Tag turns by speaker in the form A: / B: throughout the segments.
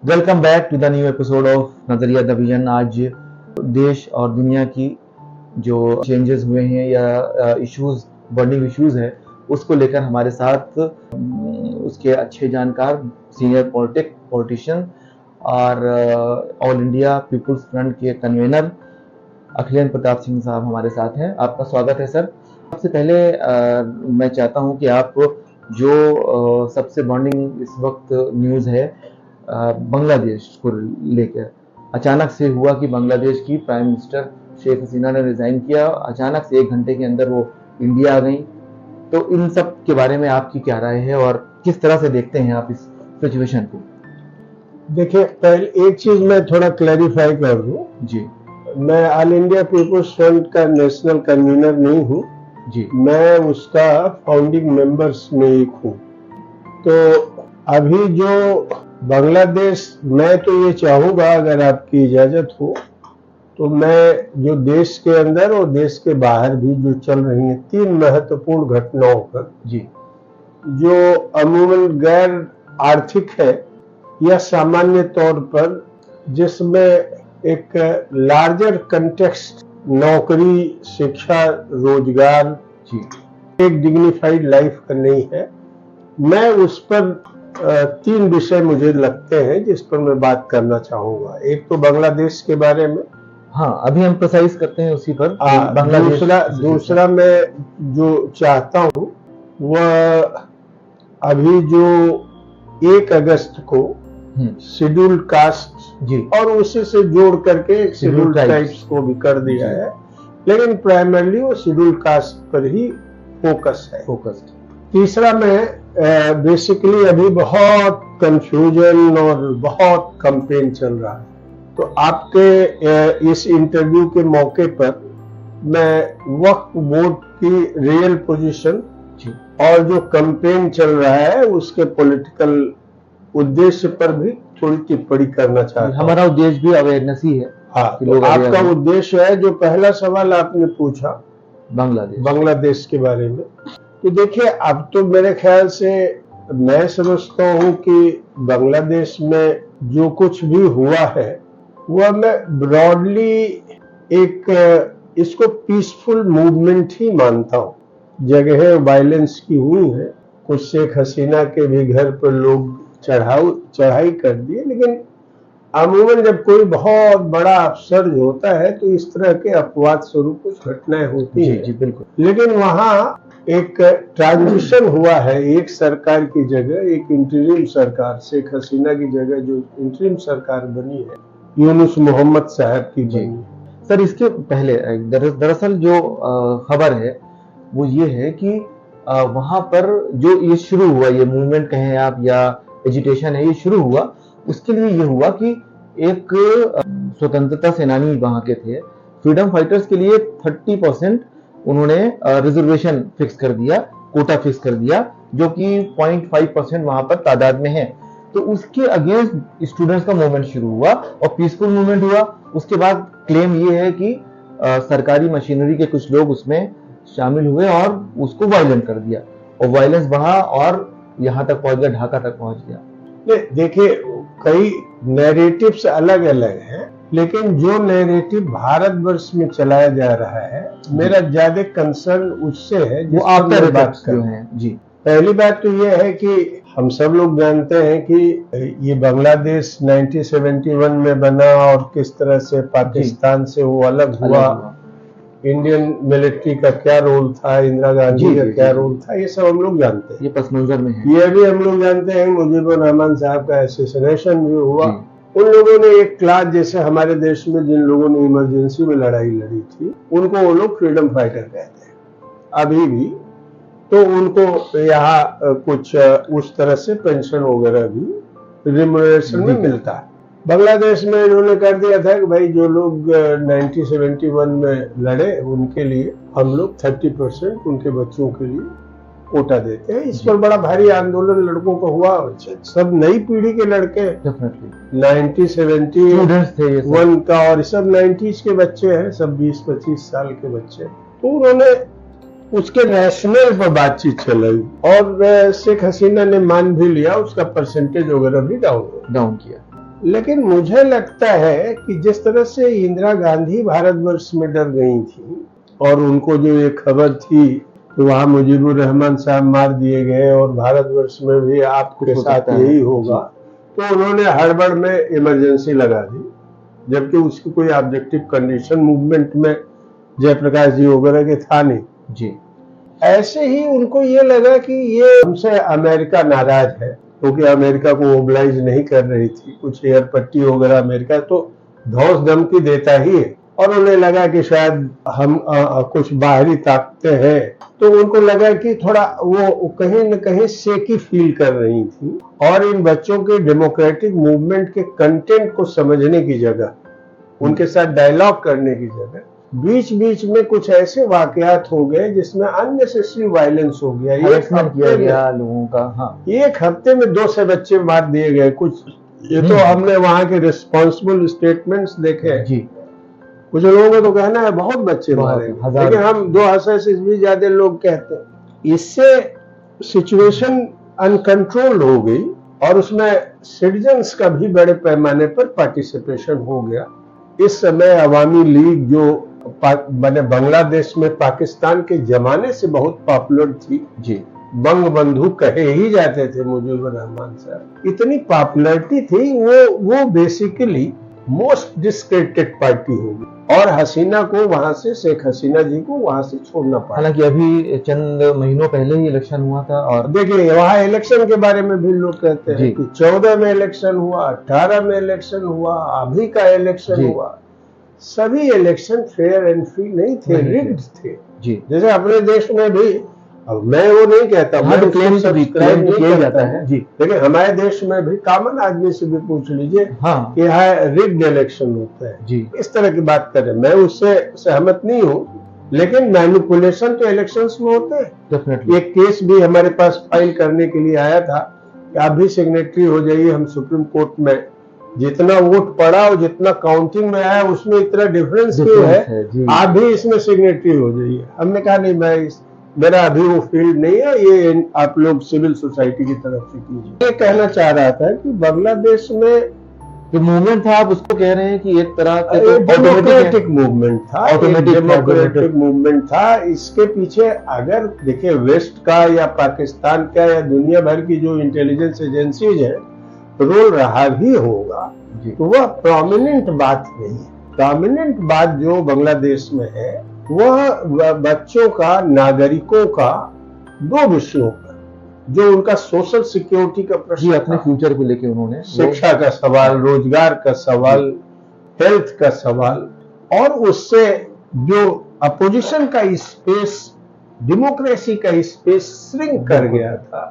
A: Welcome back to the new episode of Nazariya the vision. आज देश और दुनिया की जो चेंजेस हुए हैं या इश्यूज, बर्निंग इश्यूज है, उसको लेकर हमारे साथ उसके अच्छे जानकार सीनियर पॉलिटिशियन और ऑल इंडिया पीपुल्स फ्रंट के कन्वेनर अखिलेंद्र प्रताप सिंह साहब हमारे साथ हैं। आपका स्वागत है सर। सबसे पहले मैं चाहता हूं कि आप जो सबसे बर्निंग इस वक्त न्यूज़ है बांग्लादेश को लेकर, अचानक से हुआ कि बांग्लादेश की प्राइम मिनिस्टर शेख हसीना ने रिजाइन किया, अचानक से 1 घंटे के अंदर वो इंडिया आ गई। तो इन सब के बारे में आपकी क्या राय है और किस तरह से देखते हैं आप इस सिचुएशन को?
B: देखिए, पहले एक चीज मैं थोड़ा क्लैरिफाई कर दूं जी। मैं ऑल इंडिया पीपुल्स फ्रंट का नेशनल कन्वीनर नहीं हूं जी, मैं उसका फाउंडिंग मेंबर्स में एक हूं। तो अभी जो बांग्लादेश, मैं तो ये चाहूंगा अगर आपकी इजाजत हो तो मैं जो देश के अंदर और देश के बाहर भी जो चल रही है 3 महत्वपूर्ण घटनाओं पर जी, जो अमूमन गैर आर्थिक है या सामान्य तौर पर, जिसमें एक लार्जर कंटेक्स्ट, नौकरी, शिक्षा, रोजगार जी, एक डिग्निफाइड लाइफ का नहीं है, मैं उस पर 3 विषय मुझे लगते हैं जिस पर मैं बात करना चाहूंगा। एक तो बांग्लादेश के बारे में,
A: हाँ अभी हम प्रिसाइज करते हैं उसी पर।
B: दूसरा मैं जो चाहता हूं वह अभी जो 1 अगस्त को शेड्यूल्ड कास्ट जी, और उसी से जोड़ करके शेड्यूल्ड ट्राइब्स को भी कर दिया है, लेकिन प्राइमरली वो शेड्यूल्ड कास्ट पर ही फोकस है। तीसरा में बेसिकली अभी बहुत कंफ्यूजन और बहुत कैंपेन चल रहा है। तो आपके इस इंटरव्यू के मौके पर मैं वक्फ बोर्ड की रियल पोजीशन और जो कैंपेन चल रहा है उसके पॉलिटिकल उद्देश्य पर भी थोड़ी टिप्पणी करना चाहता हूं।
A: हमारा उद्देश्य भी अवेयरनेस ही है।
B: हाँ, तो आपका उद्देश्य है, जो पहला सवाल आपने पूछा बांग्लादेश के बारे में, तो देखिए अब तो मेरे ख्याल से मैं समझता हूं कि बांग्लादेश में जो कुछ भी हुआ है वह मैं ब्रॉडली एक इसको पीसफुल मूवमेंट ही मानता हूं। जगह वायलेंस की हुई है, कुछ शेख हसीना के भी घर पर लोग चढ़ाई कर दिए, लेकिन अमूमन जब कोई बहुत बड़ा अपसर्ज होता है तो इस तरह के अपवाद स्वरूप कुछ घटनाएं होती हैं।
A: जी बिल्कुल।
B: लेकिन वहां एक ट्रांजिशन हुआ है, एक सरकार की जगह एक इंटरिम सरकार, शेख हसीना की जगह जो इंटरिम सरकार बनी है यूनुस मोहम्मद साहब की बनी है।
A: सर, इसके पहले दरअसल जो खबर है वो ये है कि वहां पर जो ये शुरू हुआ, ये मूवमेंट कहें आप या एजिटेशन है, ये शुरू हुआ उसके लिए ये हुआ कि एक स्वतंत्रता सेनानी वहां के थे, फ्रीडम फाइटर्स के लिए 30% उन्होंने रिजर्वेशन फिक्स कर दिया, कोटा फिक्स कर दिया, जो कि 0.5% वहां पर तादाद में है। तो उसके अगेंस्ट स्टूडेंट्स का मूवमेंट शुरू हुआ और पीसफुल मूवमेंट हुआ। उसके बाद क्लेम ये है कि सरकारी मशीनरी के कुछ लोग उसमें शामिल हुए और उसको वायलेंट कर दिया और वायलेंस बढ़ा और यहाँ तक पहुंच गया, ढाका तक पहुंच गया।
B: देखिए, कई नैरेटिव्स अलग अलग हैं, लेकिन जो नैरेटिव भारतवर्ष में चलाया जा रहा है, मेरा ज्यादा कंसर्न उससे है
A: वो आपका बात कर रहे हैं जी।
B: पहली बात तो ये है कि हम सब लोग जानते हैं कि ये बांग्लादेश 1971 में बना और किस तरह से पाकिस्तान से वो अलग हुआ, इंडियन मिलिट्री का क्या रोल था, इंदिरा गांधी का क्या रोल था, ये सब हम लोग जानते हैं।
A: ये पस मंजर में है।
B: ये भी हम लोग जानते हैं मुजीबुर रहमान साहब का एसेसिनेशन भी हुआ। उन लोगों ने एक क्लास, जैसे हमारे देश में जिन लोगों ने इमरजेंसी में लड़ाई लड़ी थी, उनको वो लोग फ्रीडम फाइटर कहते हैं अभी भी। तो उनको यहाँ कुछ उस तरह से पेंशन वगैरह भी रिम्यूनरेशन में मिलता है। बांग्लादेश में इन्होंने कर दिया था कि भाई जो लोग 1971 में लड़े उनके लिए हम लोग 30% उनके बच्चों के लिए कोटा देते हैं। इस पर बड़ा भारी आंदोलन लड़कों को हुआ। सब नई पीढ़ी के लड़के 1971 का और सब 90s के बच्चे हैं, सब 20-25 साल के बच्चे। तो उन्होंने उसके रैशनल पर बातचीत चलाई और शेख हसीना ने मान भी लिया, उसका परसेंटेज वगैरह भी डाउन किया। लेकिन मुझे लगता है कि जिस तरह से इंदिरा गांधी भारतवर्ष में डर गई थी और उनको जो ये खबर थी कि वहां मुजीबुर रहमान साहब मार दिए गए और भारतवर्ष में भी आपके साथ यही होगा, तो उन्होंने हड़बड़ में इमरजेंसी लगा दी, जबकि उसकी कोई ऑब्जेक्टिव कंडीशन मूवमेंट में जयप्रकाश जी वगैरह के था नहीं जी। ऐसे ही उनको ये लगा कि ये हमसे अमेरिका नाराज है, क्योंकि अमेरिका को ओबलाइज नहीं कर रही थी, कुछ एयर पट्टी वगैरह अमेरिका तो धौंस धमकी देता ही है, और उन्हें लगा कि शायद हम कुछ बाहरी ताकतें हैं, तो उनको लगा कि थोड़ा वो कहीं न कहीं शेकी फील कर रही थी, और इन बच्चों के डेमोक्रेटिक मूवमेंट के कंटेंट को समझने की जगह, उनके साथ डायलॉग करने की जगह बीच बीच में कुछ ऐसे वाकयात हो गए जिसमें अननेसेसरी वायलेंस हो गया,
A: किया गया लोगों का। हाँ,
B: एक हफ्ते में 2 से बच्चे मार दिए गए कुछ, ये तो हमने वहां के रिस्पॉन्सिबल स्टेटमेंट्स देखे जी। कुछ लोगों का तो कहना है बहुत बच्चे मारे, लेकिन हम 2,000 से भी ज्यादा लोग कहते हैं। इससे सिचुएशन अनकंट्रोल्ड हो गई और उसमें सिटीजन्स का भी बड़े पैमाने पर पार्टिसिपेशन हो गया। इस समय अवामी लीग जो मैंने बांग्लादेश में पाकिस्तान के जमाने से बहुत पॉपुलर थी जी, बंग बंधु कहे ही जाते थे मुजीबुर रहमान साहब, इतनी पॉपुलरिटी थी, वो बेसिकली मोस्ट डिस्क्रेडिटेड पार्टी होगी और हसीना को वहां से, शेख हसीना जी को वहां से छोड़ना पड़ा।
A: हालांकि अभी चंद महीनों पहले ही इलेक्शन हुआ था, और
B: देखिए वहां इलेक्शन के बारे में भी लोग कहते हैं कि 14 में इलेक्शन हुआ, 18 में इलेक्शन हुआ, अभी का इलेक्शन हुआ, सभी इलेक्शन फेयर एंड फ्री नहीं थे, रिग्ड थे जी। जैसे अपने देश में भी, अब मैं वो नहीं कहता, मैं क्लेम सब्सक्राइब नहीं किया जाता है जी, लेकिन हमारे देश में भी कॉमन आदमी से भी पूछ लीजिए कि यहाँ रिग्ड इलेक्शन होता है जी, इस तरह की बात करें, मैं उससे सहमत नहीं हूँ, लेकिन मैनिपुलेशन तो इलेक्शंस में होते हैं। एक केस भी हमारे पास फाइल करने के लिए आया था कि आप भी सिग्नेटरी हो जाइए, हम सुप्रीम कोर्ट में जितना वोट पड़ा और जितना काउंटिंग में आया उसमें इतना डिफरेंस क्यों है, आप भी इसमें सिग्नेटरी हो जाइए। हमने कहा नहीं, मेरा अभी वो फील्ड नहीं है, ये आप लोग सिविल सोसाइटी की तरफ से कीजिए। ये कहना चाह रहा था कि बांग्लादेश में
A: जो मूवमेंट था, आप उसको कह रहे हैं कि एक तरह का
B: डेमोक्रेटिक मूवमेंट था, डेमोक्रेटिक मूवमेंट था। इसके पीछे अगर देखिए वेस्ट का या पाकिस्तान का या दुनिया भर की जो इंटेलिजेंस एजेंसीज है रोल रहा भी होगा, तो वह प्रोमिनेंट बात नहीं है। प्रोमिनेंट बात जो बांग्लादेश में है वह बच्चों का, नागरिकों का 2 विषयों पर, जो उनका सोशल सिक्योरिटी का प्रश्न,
A: अपने फ्यूचर को लेके उन्होंने
B: शिक्षा का सवाल, रोजगार का सवाल, हेल्थ का सवाल, और उससे जो अपोजिशन का स्पेस, डेमोक्रेसी का स्पेस श्रिंक कर गया था,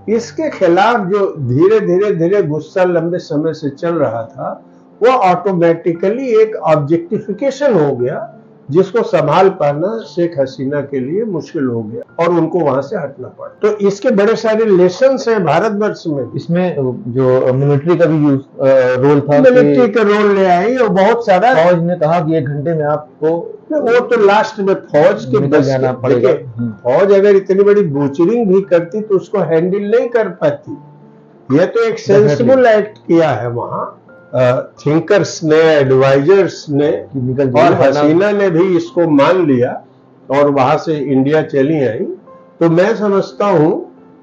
B: इसके खिलाफ जो धीरे धीरे गुस्सा लंबे समय से चल रहा था, वो ऑटोमेटिकली एक ऑब्जेक्टिफिकेशन हो गया, जिसको संभाल पाना शेख हसीना के लिए मुश्किल हो गया और उनको वहां से हटना पड़ा। तो इसके बड़े सारे लेसन्स हैं भारतवर्ष में।
A: इसमें जो मिलिट्री का भी रोल था,
B: मिलिट्री का रोल ले आई, और बहुत सारा
A: फौज ने कहा कि 1 घंटे में आपको,
B: वो तो लास्ट में फौज के बस जाना पड़ेगा। फौज अगर इतनी बड़ी बूचरिंग भी करती तो उसको हैंडल नहीं कर पाती। यह तो एक सेंसिबल एक्ट किया है वहां थिंकर्स ने, एडवाइजर्स ने, और हसीना ने भी इसको मान लिया और वहां से इंडिया चली आई। तो मैं समझता हूं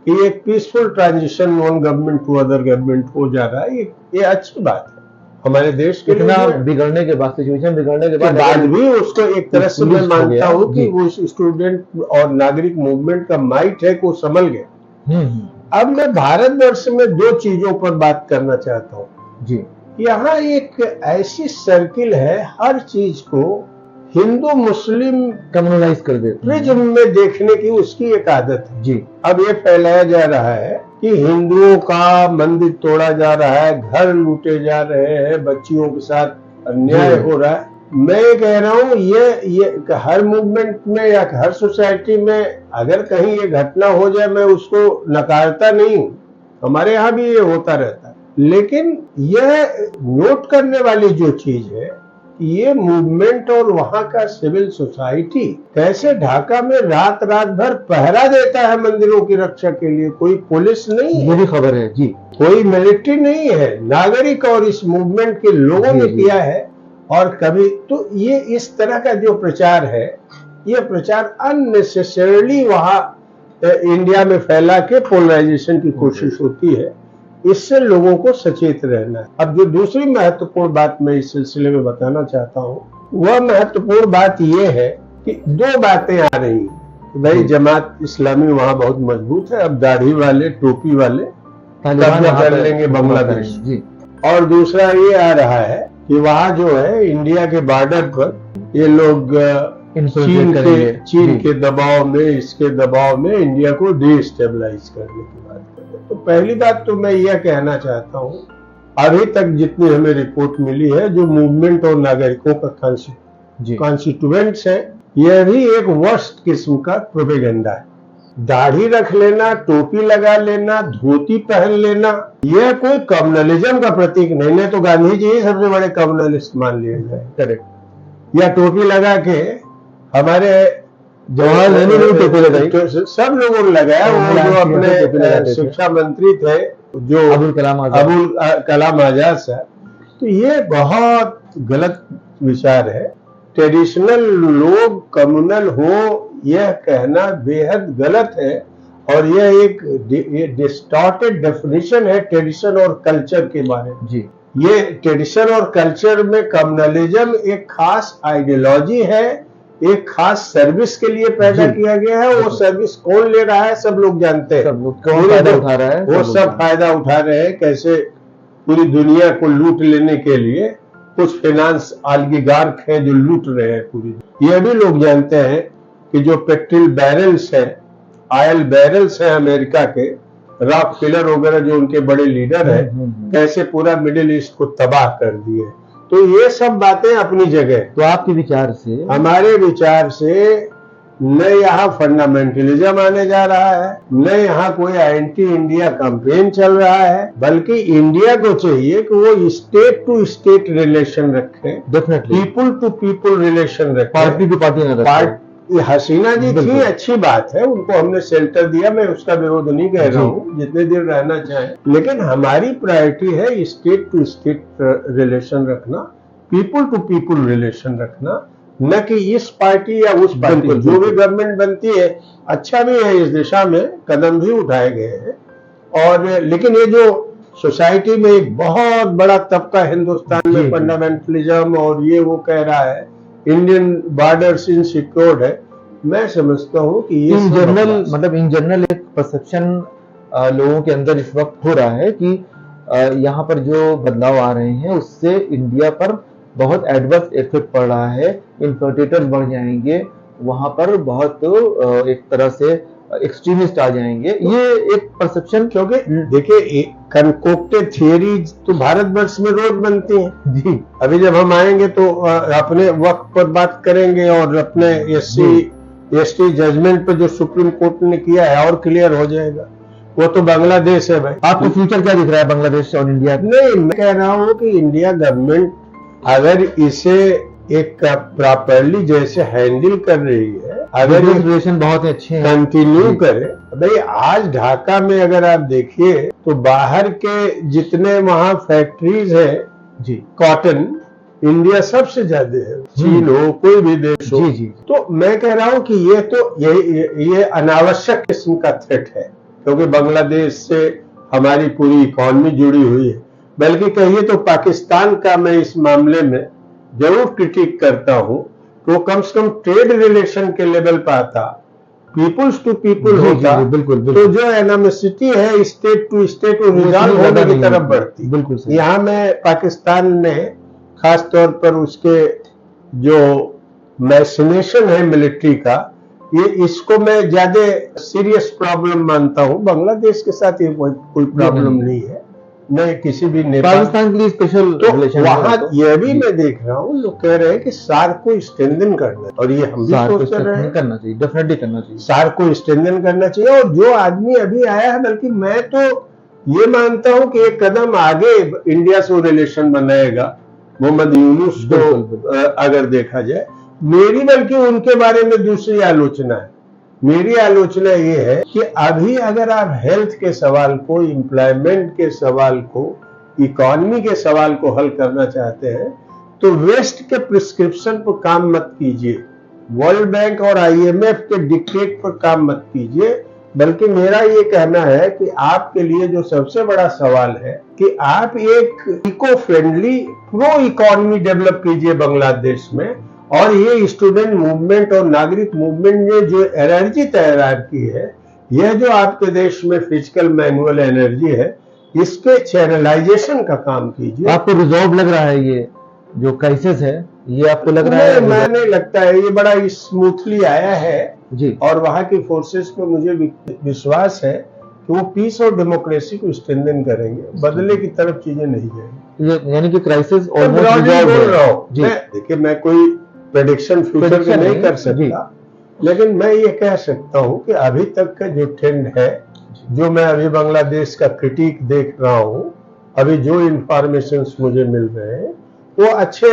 B: कि एक peaceful transition one government to other government हो जा रहा है। ये अच्छी बात है हमारे देश के
A: इतना बिगड़ने के बाद, सिचुएशन बिगड़ने के
B: बाद भी उसको एक तरह से मैं मानता हूँ कि वो स्टूडेंट और नागरिक मूवमेंट का माइट है को संभल गया। अब मैं भारतवर्ष में 2 चीजों पर बात करना चाहता हूँ जी। यहाँ एक ऐसी सर्किल है, हर चीज को हिंदू मुस्लिम
A: कम्युनलाइज कर दे,
B: प्रिज्म में देखने की उसकी एक आदत है
A: जी।
B: अब ये फैलाया जा रहा है कि हिंदुओं का मंदिर तोड़ा जा रहा है, घर लूटे जा रहे हैं, बच्चियों के साथ अन्याय हो रहा है। मैं कह रहा हूँ ये हर मूवमेंट में या हर सोसाइटी में अगर कहीं ये घटना हो जाए, मैं उसको नकारता नहीं हूँ, हमारे यहाँ भी ये होता रहता है। लेकिन यह नोट करने वाली जो चीज है ये मूवमेंट और वहां का सिविल सोसाइटी कैसे ढाका में रात रात भर पहरा देता है मंदिरों की रक्षा के लिए। कोई पुलिस नहीं है,
A: ये भी खबर है जी,
B: कोई मिलिट्री नहीं है, नागरिक और इस मूवमेंट के लोगों ने किया है। और कभी तो ये इस तरह का जो प्रचार है, ये प्रचार अननेसेसरली वहां इंडिया में फैला के पोलराइजेशन की कोशिश होती है। इससे लोगों को सचेत रहना है। अब जो दूसरी महत्वपूर्ण बात मैं इस सिलसिले में बताना चाहता हूँ, वह महत्वपूर्ण बात यह है कि दो बातें आ रही हैं। भाई जमात इस्लामी वहां बहुत मजबूत है, अब दाढ़ी वाले टोपी वाले कब्जा कर लेंगे बांग्लादेश। और दूसरा ये आ रहा है कि वहां जो है इंडिया के बॉर्डर पर ये लोग चीन के दबाव में, इसके दबाव में इंडिया को डिस्टेबलाइज करने की बात कर रहे हैं। तो पहली बात तो मैं यह कहना चाहता हूं, अभी तक जितनी हमें रिपोर्ट मिली है, जो मूवमेंट और नागरिकों का कॉन्स्टिट्यूएंट्स है, यह भी एक वर्स्ट किस्म का प्रोपेगेंडा है। दाढ़ी रख लेना, टोपी लगा लेना, धोती पहन लेना, यह कोई कम्युनलिज्म का प्रतीक नहीं। तो गांधी जी ही सबसे बड़े कम्युनलिस्ट मान लिए जाए, करेक्ट। या टोपी लगा के हमारे जवाहरलाल नेहरू टोपी लगाई, सब लोगों ने लगाया। वो जो अपने शिक्षा मंत्री थे, जो अबुल कलाम आजाद साहब, तो ये बहुत गलत विचार है। ट्रेडिशनल लोग कम्युनल हो, यह कहना बेहद गलत है। और यह एक डिस्टॉर्टेड डेफिनेशन है ट्रेडिशन और कल्चर के बारे में जी। ये ट्रेडिशन और कल्चर में कम्युनलिज्म एक खास आइडियोलॉजी है, एक खास सर्विस के लिए पैदा किया गया है। वो सर्विस कौन ले रहा है सब लोग जानते हैं, सब लोग कौन फायदा उठा रहा है, वो सब फायदा उठा रहे हैं। कैसे पूरी दुनिया को लूट लेने के लिए कुछ फाइनेंस ऑलिगार्क हैं जो लूट रहे हैं पूरी। यह भी लोग जानते हैं कि जो पेट्रोल बैरल्स हैं, ऑयल बैरल्स हैं अमेरिका के, रॉकफेलर वगैरह जो उनके बड़े लीडर हैं, कैसे पूरा मिडिल ईस्ट को तबाह कर दिए। तो ये सब बातें अपनी जगह।
A: तो आपके विचार से,
B: हमारे विचार से, न यहाँ फंडामेंटलिज्म आने जा रहा है, न यहाँ कोई एंटी इंडिया कैंपेन चल रहा है, बल्कि इंडिया को चाहिए कि वो स्टेट टू स्टेट रिलेशन रखे, definitely people to people relation रखे,
A: पार्टी टू पार्टी न रखे।
B: हसीना जी थी, अच्छी बात है, उनको हमने शेल्टर दिया, मैं उसका विरोध नहीं कह रहा हूँ, जितने दिन रहना चाहे। लेकिन हमारी प्रायोरिटी है स्टेट टू स्टेट रिलेशन रखना, पीपल टू पीपल रिलेशन रखना, न कि इस पार्टी या उस पार्टी। जो भी गवर्नमेंट बनती है अच्छा भी है, इस दिशा में कदम भी उठाए गए हैं। और लेकिन ये जो सोसाइटी में एक बहुत बड़ा तबका हिंदुस्तान में फंडामेंटलिज्म और ये वो कह रहा है इंडियन बॉर्डर्स इनसिक्योर्ड है, मैं समझता हूँ कि ये
A: इन जनरल एक परसेप्शन लोगों के अंदर इस वक्त हो रहा है कि यहाँ पर जो बदलाव आ रहे हैं उससे इंडिया पर बहुत एडवर्स इफेक्ट पड़ रहा है, इन्फिल्ट्रेटर्स बढ़ जाएंगे, वहां पर बहुत एक तरह से एक्सट्रीमिस्ट आ जाएंगे। ये एक परसेप्शन, क्योंकि
B: देखिए कंकोक्टेड थियरीज तो भारतवर्ष में रोज बनती हैं जी। अभी जब हम आएंगे तो अपने वक्त पर बात करेंगे और अपने एसटी जजमेंट पे जो सुप्रीम कोर्ट ने किया है और क्लियर हो जाएगा। वो तो बांग्लादेश है भाई।
A: आपको फ्यूचर क्या दिख रहा है बांग्लादेश और इंडिया?
B: नहीं, मैं कह रहा हूँ कि इंडिया गवर्नमेंट अगर इसे एक प्रॉपरली जैसे हैंडल कर रही है, अगर
A: रिलेशन बहुत अच्छे हैं,
B: कंटिन्यू करे। भाई आज ढाका में अगर आप देखिए तो बाहर के जितने वहां फैक्ट्रीज है जी, कॉटन, इंडिया सबसे ज्यादा है, चीन हो कोई भी देश हो जी। तो मैं कह रहा हूं कि ये तो ये अनावश्यक किस्म का थ्रेट है, क्योंकि बांग्लादेश से हमारी पूरी इकोनॉमी जुड़ी हुई है। बल्कि कहिए तो पाकिस्तान का मैं इस मामले में जरूर क्रिटिक करता हूं, तो कम से कम ट्रेड रिलेशन के लेवल पर आता, पीपुल्स टू पीपुल होता, बिल्कुल। तो जो एनामिसिटी है स्टेट टू स्टेट रिजॉल्व होने की तरफ बढ़ती। बिल्कुल। यहाँ में पाकिस्तान ने खास तौर पर उसके जो मैसिनेशन है मिलिट्री का, ये इसको मैं ज्यादा सीरियस प्रॉब्लम मानता हूँ। बांग्लादेश के साथ ये कोई प्रॉब्लम नहीं है, न किसी भी नेपाल,
A: पाकिस्तान के लिए स्पेशल
B: तो वहाँ ये भी मैं देख रहा हूँ लोग कह रहे हैं कि सार्क को स्ट्रेंथन करना, और ये हम भी सोच रहे हैं
A: करना चाहिए, डेफिनेटली करना चाहिए,
B: सार्क को स्ट्रेंथन करना चाहिए। और जो आदमी अभी आया है, बल्कि मैं तो ये मानता हूँ कि एक कदम आगे इंडिया से रिलेशन बनाएगा, मोहम्मद यूनुस को अगर देखा जाए। मेरी बल्कि उनके बारे में दूसरी आलोचना है। मेरी आलोचना ये है कि अभी अगर आप हेल्थ के सवाल को, एम्प्लॉयमेंट के सवाल को, इकोनॉमी के सवाल को हल करना चाहते हैं तो वेस्ट के प्रिस्क्रिप्शन पर काम मत कीजिए, वर्ल्ड बैंक और IMF के डिक्टेट पर काम मत कीजिए। बल्कि मेरा ये कहना है कि आपके लिए जो सबसे बड़ा सवाल है कि आप एक eco friendly pro economy develop कीजिए बांग्लादेश में, और ये स्टूडेंट मूवमेंट और नागरिक मूवमेंट ने जो एनर्जी तैयार की है, यह जो आपके देश में फिजिकल मैनुअल एनर्जी है, इसके चैनलाइजेशन का काम कीजिए।
A: आपको रिजॉल्व लग रहा है ये जो क्राइसिस है, ये आपको लग रहा है?
B: मैं नहीं लगता है, ये बड़ा स्मूथली आया है
A: जी।
B: और वहां की फोर्सेस पे मुझे विश्वास है कि वो पीस और डेमोक्रेसी को स्ट्रेंथन करेंगे, बदले की तरफ चीजें नहीं जाएंगी।
A: यानी कि क्राइसिस
B: देखिए, मैं कोई प्रेडिक्शन फ्यूचर के नहीं कर सकता, लेकिन मैं ये कह सकता हूँ कि अभी तक का जो ट्रेंड है, जो मैं अभी बांग्लादेश का क्रिटिक देख रहा हूँ, अभी जो इंफॉर्मेशन मुझे मिल रहे हैं, वो अच्छे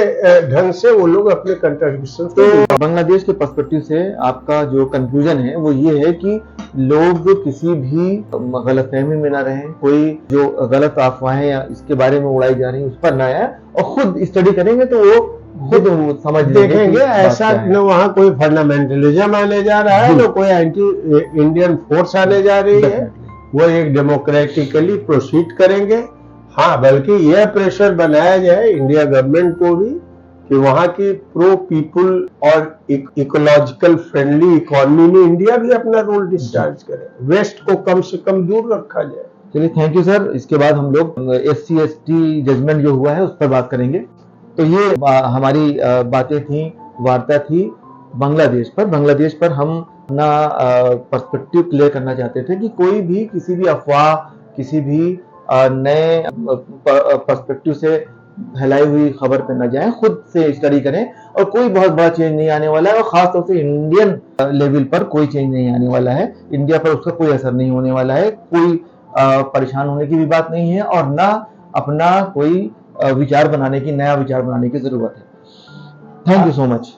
B: ढंग से वो लोग अपने कंट्रीब्यूशन।
A: तो बांग्लादेश के पर्सपेक्टिव से आपका जो कंक्लूजन है वो ये है कि लोग किसी भी गलतफहमी में ना रहें, कोई जो गलत अफवाहें या इसके बारे में उड़ाई जा रही है उस पर ना आए, और खुद स्टडी करेंगे तो वो खुद समझ
B: देखेंगे। ऐसा न वहाँ कोई फंडामेंटलिज्म आने जा रहा है, न कोई एंटी इंडियन फोर्स आने जा रही है। वो एक डेमोक्रेटिकली प्रोसीड करेंगे। हाँ, बल्कि यह प्रेशर बनाया जाए इंडिया गवर्नमेंट को भी कि वहाँ की प्रो पीपुल और इकोलॉजिकल फ्रेंडली इकोनॉमी में इंडिया भी अपना रोल डिस्चार्ज करे, वेस्ट को कम से कम दूर रखा जाए।
A: चलिए, थैंक यू सर। इसके बाद हम लोग SC/ST जजमेंट जो हुआ है उस पर बात करेंगे। तो ये हमारी बातें थी, वार्ता थी बांग्लादेश पर। बांग्लादेश पर हम अपना पर्सपेक्टिव क्लियर करना चाहते थे कि कोई भी किसी भी अफवाह, किसी भी नए पर्सपेक्टिव से फैलाई हुई खबर पे न जाएं, खुद से स्टडी करें। और कोई बहुत बड़ा चेंज नहीं आने वाला है, और खासतौर से इंडियन लेवल पर कोई चेंज नहीं आने वाला है। इंडिया पर उसका कोई असर नहीं होने वाला है। कोई परेशान होने की भी बात नहीं है, और ना अपना कोई विचार बनाने की, नया विचार बनाने की जरूरत है। Thank you so much.